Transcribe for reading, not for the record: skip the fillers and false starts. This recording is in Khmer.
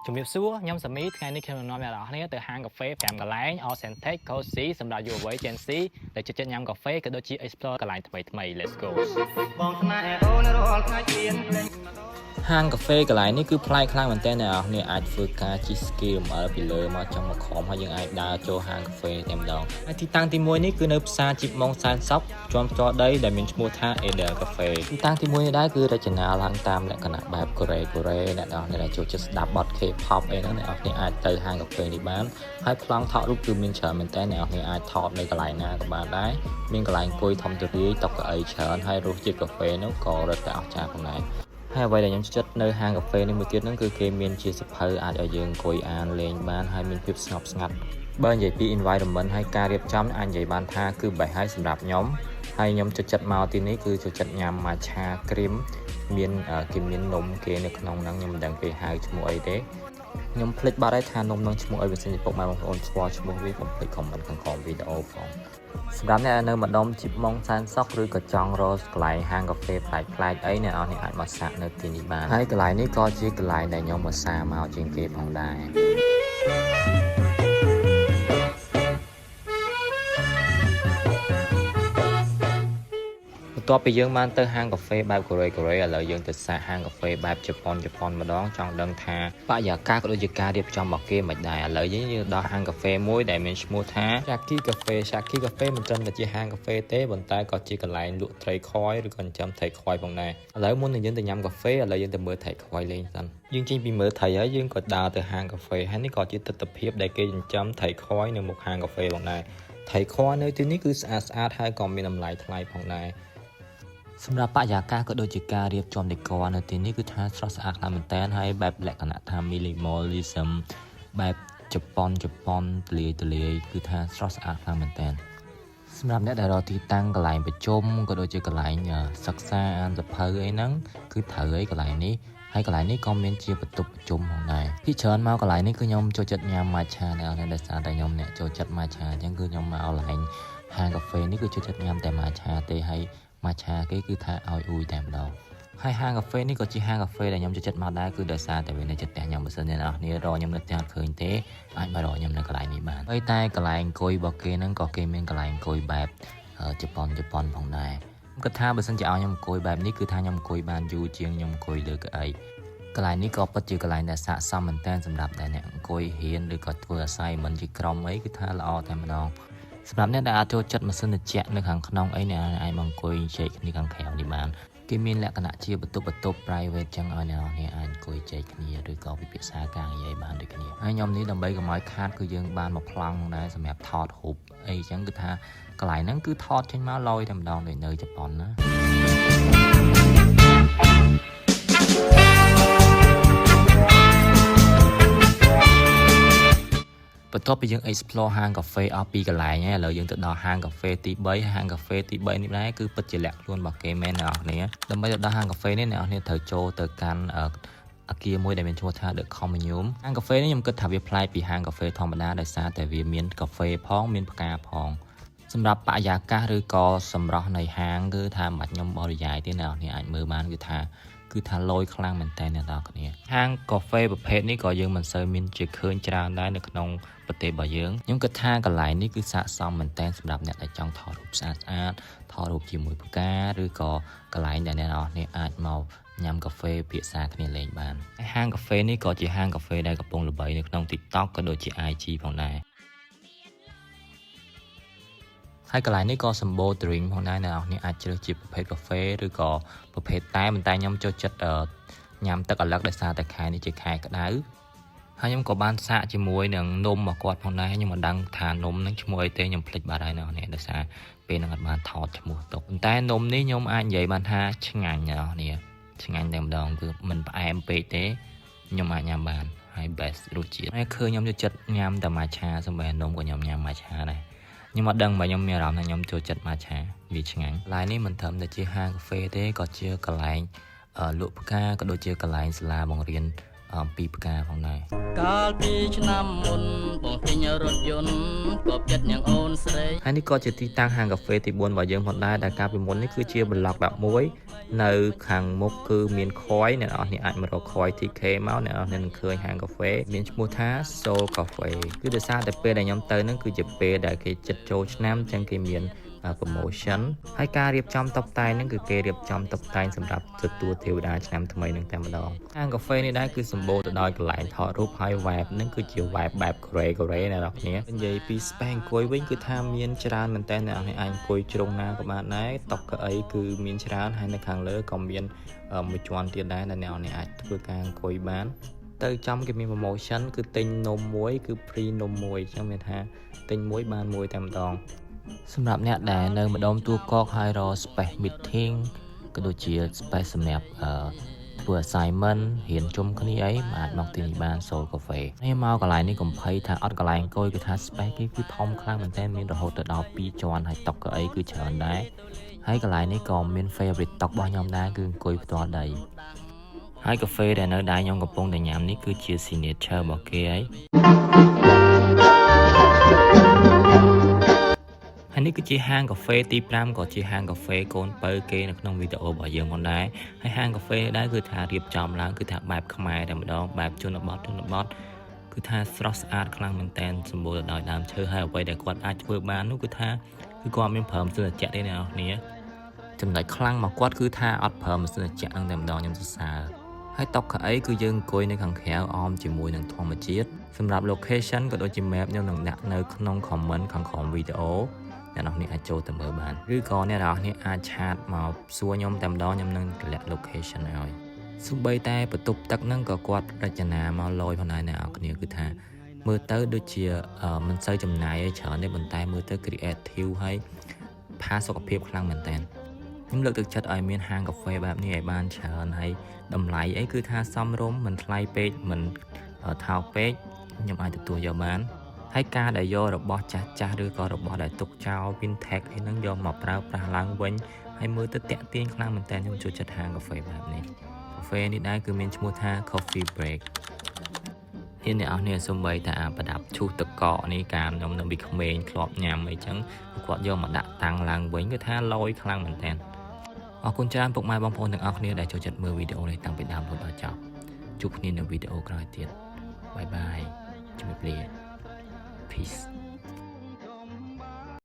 ជំរាបសួរខ្ញុំសាមីថ្ងៃនេះខ្ញុំនាំអ្នកនរគ្នាទៅហាងកាហ្វេ5កន្លែង Authentic Cozy សម្រាប់យុវវ័យ Gen Z ដែលចូលចិត្តញ៉ាំកាហ្វេក៏ដូចជា explore កន្លែងថ្មីៗ Let's go បងស្នេហ៍អូនរាល់ថ្ងៃទៀនភ្លេងហាងកាហ្វេកន្លែងនេះគឺប្លែកខ្លាំងមែនទែនអ្នកនរគ្នាអាចធ្វើការជិះស្គីរំអិលពីលើមកចង់មកខំហើយយើងអាចដើរចូលហាងកាហ្វេតែម្ដងហើយទីតាំងទី1នេះគឺនៅផ្សារជីបម៉ុងសែនសុខជាប់ចរដីដែលមានឈ្មោះថា Eder Cafe ទីតាំងទី1នេះដែរគឺរចនាឡើងតាមលក្ខណៈបែបកូរ៉េអ្នកនរគ្នាដែលចូលចិត្តស្ដាប់បទ K-pop អីហ្នឹងអ្នកនរគ្នាអាចទៅហាងកាហ្វេនេះបានហើយប្លង់ថតរូបគឺមានច្រើនមែនទែនអ្នកនរគ្នាអាចថតនៅកន្លែងណាក៏បានដែរមានកន្លែងអង្គុយធំទូលាយតុកៅអីច្រើនហើយរសជាតិកាហ្វេនោះក៏រឹតតែអស្ចារ្យផងដែរហើយអ្វីដែលខ្ញុំចិត្តនៅហាងកាហ្វេនេះមួយទៀតហ្នឹងគឺគេមានជាសភៅអាចឲ្យយើងអង្គុយអានលេងបានហើយមានភាពស្ងប់ស្ងាត់បើនិយាយពី environment ហើយការរៀបចំអាចនិយាយបានថាគឺបែបហើយសម្រាប់ខ្ញុំហើយខ្ញុំចិត្តមកទីនេះគឺចិត្តញ៉ាំ matcha cream មានគេមាននំគេនៅក្នុងហ្នឹងខ្ញុំមិនដឹងគេហៅឈ្មោះអីទេខ្ញុំភ្លេចបាត់ហើយថានំនឹងឈ្មោះអីបើសិនជាពុកម៉ែបងប្អូនស្គាល់ឈ្មោះវាកុំភ្លេច comment ខាងក្រោមវីដេអូផងសម្រាប់អ្នកនៅម្ដុំជីបម៉ុងសែនសុខឬក៏ចង់រកកន្លែងហាងកាហ្វេប្លែកៗអីអ្នកនរអាចមកសាកនៅទីនេះបានហើយកន្លែងនេះក៏ជាកន្លែងដែលខ្ញុំមកសាមកជាងគេផងដែរបន្ទាប់ពីយើងបានទៅហាងកាហ្វេបែបកូរ៉េឥឡូវយើងទៅសាកហាងកាហ្វេបែបជប៉ុនម្ដងចង់ដឹងថាបរិយាកាសក៏ដូចជាការរៀបចំរបស់គេមិនដែរឥឡូវយើងដល់ហាងកាហ្វេមួយដែលមានឈ្មោះថា Shaki Cafe មិនត្រឹមតែជាហាងកាហ្វេទេប៉ុន្តែក៏ជាកន្លែងលក់ត្រីខ្វយឬក៏ចិញ្ចឹមត្រីខ្វយផងដែរឥឡូវមុននឹងយើងទៅញ៉ាំកាហ្វេឥឡូវយើងទៅមើលត្រីខ្វយលេងសិនយើងចេញពីមើលត្រីហើយយើងក៏ដើរទៅហាងកាហ្វេហើយនេះក៏ជាទិដ្ឋភាពដែលគេចិញ្ចឹមត្រីខ្វយនៅមុខហាងកាហ្វេផងដែរត្រីខ្វយនៅទីនេះគឺស្អាតហើយក៏មានតម្លៃថ្លៃផងដែរសម្រាប់បរិយាកាសក៏ដូចជាការរៀបចំដេក័រនៅទីនេះគឺថាស្រស់ស្អាតខ្លាំងមែនតើហើយបែបលក្ខណៈថា minimalism បែបជប៉ុនទលាយគឺថាស្រស់ស្អាតខ្លាំងមែនតើសម្រាប់អ្នកដែលរកទីតាំងកន្លែងប្រជុំក៏ដូចជាកន្លែងសិក្សាអានសភៅអីហ្នឹងគឺត្រូវហើយកន្លែងនេះហើយកន្លែងនេះក៏មានជាបន្ទប់ប្រជុំផងដែរពីច្រើនមកកន្លែងនេះគឺខ្ញុំចូលចិត្តញ៉ាំ matcha ដែលសារតែខ្ញុំអ្នកចូលចិត្ត matcha អញ្ចឹងគឺខ្ញុំមកកន្លែងហាងកាហ្វេនេះគឺចូលចិត្តញ៉ាំតែ matcha ទេហើយmatcha គេគឺថាឲ្យអ៊ូយតែម្ដងហើយហាងកាហ្វេនេះក៏ជាហាងកាហ្វេដែលខ្ញុំចូលចិត្តមកដែរគឺដោយសារតែវានៅជិតផ្ទះខ្ញុំបើសិនអ្នកនរគ្នារកខ្ញុំនៅផ្ទះអត់ឃើញទេអាចមករកខ្ញុំនៅកន្លែងនេះបានហើយតែកន្លែងអង្គុយរបស់គេហ្នឹងក៏គេមានកន្លែងអង្គុយបែបជប៉ុនផងដែរខ្ញុំគិតថាបើសិនជាឲ្យខ្ញុំអង្គុយបែបនេះគឺថាខ្ញុំអង្គុយបានយូរជាងខ្ញុំអង្គុយលើកៅអីកន្លែងនេះក៏ពិតជាកន្លែងដែលស័ក្តិសមមែនតើសម្រាប់តែអ្នកអង្គុយរៀនឬក៏ធ្វើអាស័យមិនជាក្រុមអីគឺថាល្អតែម្ដងសម្រាប់អ្នកដែលអាចចូលចិត្តម៉ាស៊ីនត្រជាក់នៅខាងក្នុងអីអ្នកអាចមកអង្គុយជែកគ្នាខាងក្រៅនេះបានគេមានលក្ខណៈជាបន្ទប់ private ចឹងឲ្យអ្នកអាចអង្គុយជែកគ្នាឬក៏ពិភាក្សាការនិយាយបានដូចគ្នាហើយខ្ញុំនេះដើម្បីកុំឲ្យខាតគឺយើងបានមកប្លង់ដែរសម្រាប់ថតរូបអីចឹងគឺថាកន្លែងហ្នឹងគឺថតចេញមកលយតែម្ដងដូចនៅជប៉ុនណាបន្ទាប់ពីយើង explore ហាងកាហ្វេអស់ពីរកន្លែងហើយឥឡូវយើងទៅដល់ហាងកាហ្វេទី3ហាងកាហ្វេទី3នេះដែរគឺពិតជាលាក់ខ្លួនរបស់គេមែនអ្នកនរដើម្បីទៅដល់ហាងកាហ្វេនេះអ្នកនរត្រូវចូលទៅកាន់អគារមួយដែលមានឈ្មោះថា The Communium ហាងកាហ្វេនេះខ្ញុំគិតថាវាប្លែកពីហាងកាហ្វេធម្មតាដោយសារតែវាមានកាហ្វេផងមានផ្កាផងសម្រាប់បរិយាកាសឬក៏សម្រស់នៃហាងគឺថាមិនបាច់ខ្ញុំបរិយាយទេអ្នកនរអាចមើលបានគឺថាលយខ្លាំងមែនតើអ្នកនរគ្នាហាងកាហ្វេប្រភេទនេះក៏យើងមិនសូវមានជាឃើញច្រើនដែរនៅក្នុងប្រទេសរបស់យើងខ្ញុំគិតថាកន្លែងនេះគឺស័ក្តិសមមែនតើសម្រាប់អ្នកដែលចង់ថតរូបស្អាតថតរូបជាមួយផ្កាឬក៏កន្លែងដែលអ្នកនរគ្នាអាចមកញ៉ាំកាហ្វេភាសាគ្នាលេងបានហើយហាងកាហ្វេនេះក៏ជាហាងកាហ្វេដែលកំពុងល្បីនៅក្នុង TikTok ក៏ដូចជា IG ផងដែរហើយកន្លែងនេះក៏សម្បូរ drink ផងដែរអ្នកនរអាចជ្រើសជាប្រភេទកាហ្វេឬក៏ប្រភេទតែខ្ញុំចូលចិត្តញ៉ាំទឹកអាឡឹកដោយសារតែខែនេះជាខែក្តៅហើយខ្ញុំក៏បានសាកជាមួយនឹងនំរបស់គាត់ផងដែរខ្ញុំមិនដឹងថានំនឹងឈ្មោះអីទេខ្ញុំភ្លេចបាត់ហើយអ្នកនរដោយសារពេលហ្នឹងអត់បានថតឈ្មោះទុកប៉ុន្តែនំនេះខ្ញុំអាចនិយាយបានថាឆ្ងាញ់អ្នកនរឆ្ងាញ់តែម្ដងគឺមិនផ្អែមពេកទេខ្ញុំអាចញ៉ាំបានហើយ best រសជាតិហើយឃើញខ្ញុំចូលចិត្តញ៉ាំតែ matcha សូម្បីនំក៏ខ្ញុំញ៉ាំ matcha ដែរខ្ញុំអត់ដឹងបើខ្ញុំមានអារម្មណ៍ថាខ្ញុំចូលចិត្ត matcha វាឆ្ងាញ់កន្លែងនេះមិនត្រឹមតែជាហាងកាហ្វេទេក៏ជាកន្លែងលក់ផ្កាក៏ដូចជាកន្លែងសាលាបង្រៀន ពីផ្កាផងដែរ កាលពីឆ្នាំមុនបងទិញរថយន្តក៏ចិត្តនាងអូនស្រីហើយនេះក៏ជាទីតាំងហាងកាហ្វេទី4របស់យើងផងដែរដែលកាលពីមុននេះគឺជាប្លុក11នៅខាងមុខគឺមានខយអ្នកនរនេះអាចមករកខយ TK មកអ្នកនរនឹងឃើញហាងកាហ្វេមានឈ្មោះថា Soul Cafe គឺដោយសារតែពេលដែលខ្ញុំទៅហ្នឹងគឺជាពេលដែលគេចិត្តចូលឆ្នាំចឹងគេមានpromotion ហើយការរៀបចំតុបតែងហ្នឹងគឺគេរៀបចំតុបតែងសម្រាប់ទទួលទេវតាឆ្នាំថ្មីនឹងតែម្ដងហាងកាហ្វេនេះដែរគឺសម្បូរទៅដោយកន្លែងថតរូបហើយ vibe ហ្នឹងគឺជា vibe បែបកូរ៉េអ្នកនរគ្នានិយាយពី space អង្គុយវិញគឺថាមានច្រើនមែនតើអ្នកនរអាចអង្គុយជ្រុងណាក៏បានដែរតុកៅអីគឺមានច្រើនហើយនៅខាងលើក៏មានមួយជាន់ទៀតដែរដែលអ្នកនរអាចធ្វើការអង្គុយបានទៅចំគេមាន promotion គឺទិញនំមួយគឺ free នំមួយអញ្ចឹងមានថាទិញមួយបានមួយតែម្ដងសម្រាប់អ្នកដែលនៅម្ដុំទួលគោកហើយរក space meeting ក៏ដូចជា space សម្រាប់ធ្វើ assignment រៀនជុំគ្នាអីអាចមកទីនេះបាន Soul Cafe នេះមកកន្លែងនេះកុំភ័យថាអត់កន្លែងអង្គុយគឺថា space គេគឺធំខ្លាំងមែនទែនមានរហូតទៅដល់2ជាន់ហើយតុកៅអីគឺច្រើនដែរហើយកន្លែងនេះក៏មាន favorite តុរបស់ខ្ញុំដែរគឺអង្គុយផ្ទាល់ដីហើយកាហ្វេដែលនៅដៃខ្ញុំកំពុងតែញ៉ាំនេះគឺជា signature របស់គេហើយនេះគឺជាហាងកាហ្វេទី5ក៏ជាហាងកាហ្វេកូនបើគេនៅក្នុងវីដេអូរបស់យើងផងដែរហើយហាងកាហ្វេនេះដែរគឺថារៀបចំឡើងគឺថាបែបខ្មែរតែម្ដងបែបជនបទគឺថាស្រស់ស្អាតខ្លាំងមែនតើសម្បូរទៅដោយដើមឈើហើយអ្វីដែលគាត់អាចធ្វើបាននោះគឺថាគឺគាត់មានប្រើម៉ាស៊ីនត្រជាក់ទេអ្នកនរគ្នាចំណុចខ្លាំងមកគាត់គឺថាអត់ប្រើម៉ាស៊ីនត្រជាក់នឹងតែម្ដងខ្ញុំសរសើរហើយតុកៅអីគឺយើងអង្គុយនៅខាងក្រៅអមជាមួយនឹងធម្មជាតិសម្រាប់ location ក៏ដូចជា map ខ្ញុំនឹងដាក់នៅក្នុង comment ខាងក្រោមវីដេអូអ្នកនរនេះអាចចូលទៅមើលបានឬក៏អ្នកនរនេះអាចឆាតមកសួរខ្ញុំតែម្ដងខ្ញុំនឹងតម្លាក់ location ឲ្យសូម្បីតែបន្ទប់ទឹកហ្នឹងក៏គាត់រចនាមកលយផងដែរអ្នកនរគ្នាគឺថាមើលទៅដូចជាមិនសូវចំណាយឲ្យច្រើនទេប៉ុន្តែមើលទៅ creative ហើយផាសុខភាពខ្លាំងមែនតើខ្ញុំលើកទឹកចិត្តឲ្យមានហាងកាហ្វេបែបនេះឲ្យបានច្រើនហើយតម្លៃអីគឺថាសមរម្យមិនថ្លៃពេកមិនថោកពេកខ្ញុំអាចទទួលយកបានហើយការដែលយករបស់ចាស់ឬក៏របស់ដែលទុកចោល vintage អីហ្នឹងយកមកប្រើប្រាស់ឡើងវិញហើយមើលទៅតាក់ទាញខ្លាំងមែនតើខ្ញុំចូលចិត្តហាងកាហ្វេបែបនេះកាហ្វេនេះដែរគឺមានឈ្មោះថា Coffee Break អ្នកនរគ្នាសូម្បីតែប្រដាប់ឈូសទឹកកកនេះកាមខ្ញុំនៅពីក្មេងធ្លាប់ញ៉ាំអីចឹងគាត់យកមកដាក់តាំងឡើងវិញគឺថាលយខ្លាំងមែនតើអរគុណច្រើនពុកម៉ែបងប្អូនទាំងអស់គ្នាដែលចូលចិត្តមើលវីដេអូនេះតាំងពីដើមរហូតដល់ចប់ជួបគ្នានៅវីដេអូក្រោយទៀតបាយបាយជម្រាបលាPeace